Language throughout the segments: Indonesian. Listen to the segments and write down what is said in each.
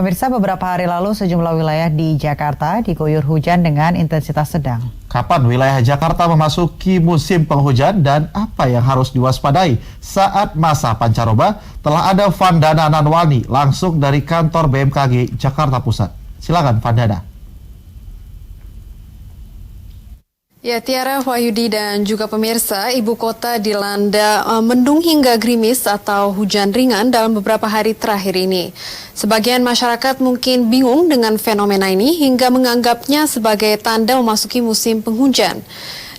Pemirsa, beberapa hari lalu sejumlah wilayah di Jakarta diguyur hujan dengan intensitas sedang. Kapan wilayah Jakarta memasuki musim penghujan dan apa yang harus diwaspadai saat masa pancaroba? Telah ada Vandana Nanwani langsung dari kantor BMKG Jakarta Pusat. Silakan Vandana. Ya, Tiara, Wahyudi, dan juga pemirsa, ibu kota dilanda mendung hingga gerimis atau hujan ringan dalam beberapa hari terakhir ini. Sebagian masyarakat mungkin bingung dengan fenomena ini hingga menganggapnya sebagai tanda memasuki musim penghujan.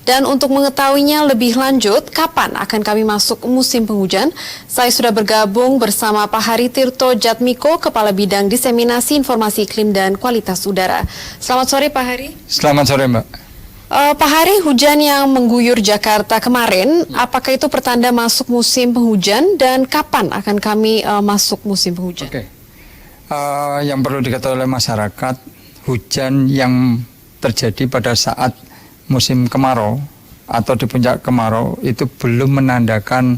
Dan untuk mengetahuinya lebih lanjut, kapan akan kami masuk musim penghujan? Saya sudah bergabung bersama Pak Hari Tirto Jatmiko, Kepala Bidang Diseminasi Informasi Iklim dan Kualitas Udara. Selamat sore, Pak Hari. Selamat sore, Mbak. Pak Hari, hujan yang mengguyur Jakarta kemarin, apakah itu pertanda masuk musim penghujan dan kapan akan kami masuk musim penghujan? Oke. Yang perlu diketahui oleh masyarakat, hujan yang terjadi pada saat musim kemarau atau di puncak kemarau itu belum menandakan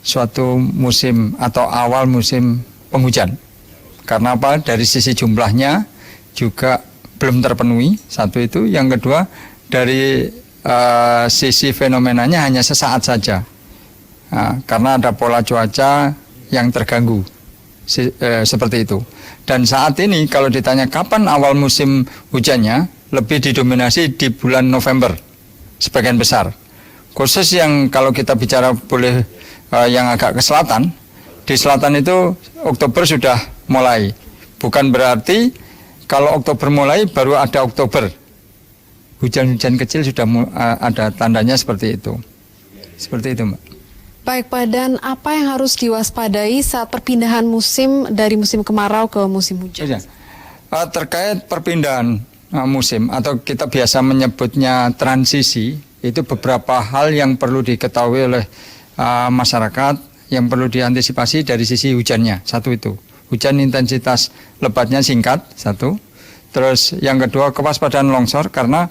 suatu musim atau awal musim penghujan. Karena apa? Dari sisi jumlahnya juga belum terpenuhi, satu itu. Yang kedua, dari sisi fenomenanya hanya sesaat saja, karena ada pola cuaca yang terganggu, seperti itu. Dan saat ini kalau ditanya kapan awal musim hujannya, lebih didominasi di bulan November, sebagian besar. Khusus yang kalau kita bicara boleh yang agak ke selatan, di selatan itu Oktober sudah mulai. Bukan berarti kalau Oktober mulai baru ada Oktober. Hujan-hujan kecil sudah ada tandanya seperti itu. Seperti itu, Mbak. Baik, Pak, dan apa yang harus diwaspadai saat perpindahan musim dari musim kemarau ke musim hujan? Terkait perpindahan musim atau kita biasa menyebutnya transisi, itu beberapa hal yang perlu diketahui oleh masyarakat, yang perlu diantisipasi dari sisi hujannya. Satu itu, hujan intensitas lebatnya singkat, satu. Terus yang kedua, kewaspadaan longsor, karena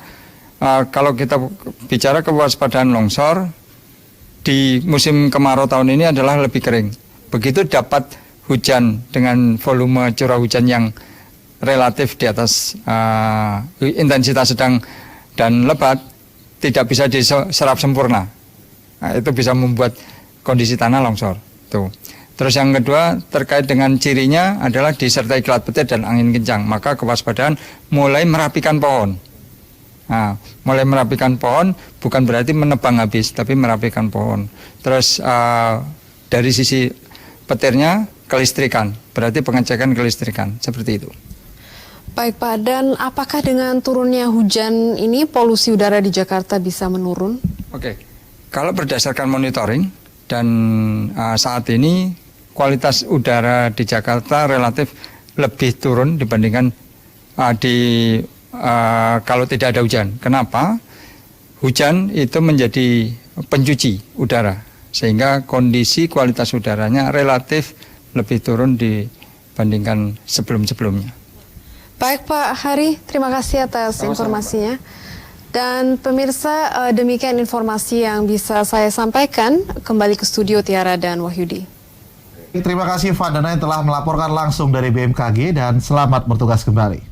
kalau kita bicara kewaspadaan longsor, di musim kemarau tahun ini adalah lebih kering. Begitu dapat hujan dengan volume curah hujan yang relatif di atas intensitas sedang dan lebat, tidak bisa diserap sempurna. Nah, itu bisa membuat kondisi tanah longsor. Tuh. Terus yang kedua, terkait dengan cirinya adalah disertai kilat petir dan angin kencang. Maka kewaspadaan mulai merapikan pohon. Nah, mulai merapikan pohon bukan berarti menebang habis, tapi merapikan pohon. Terus dari sisi petirnya, kelistrikan. Berarti pengecekan kelistrikan, seperti itu. Baik, Pak, dan apakah dengan turunnya hujan ini polusi udara di Jakarta bisa menurun? Oke, kalau berdasarkan monitoring dan saat ini kualitas udara di Jakarta relatif lebih turun dibandingkan kalau tidak ada hujan. Kenapa? Hujan itu menjadi pencuci udara, sehingga kondisi kualitas udaranya relatif lebih turun dibandingkan sebelum-sebelumnya. Baik, Pak Hari, terima kasih atas informasinya. Dan pemirsa, demikian informasi yang bisa saya sampaikan. Kembali ke studio Tiara dan Wahyudi. Terima kasih Vandana yang telah melaporkan langsung dari BMKG dan selamat bertugas kembali.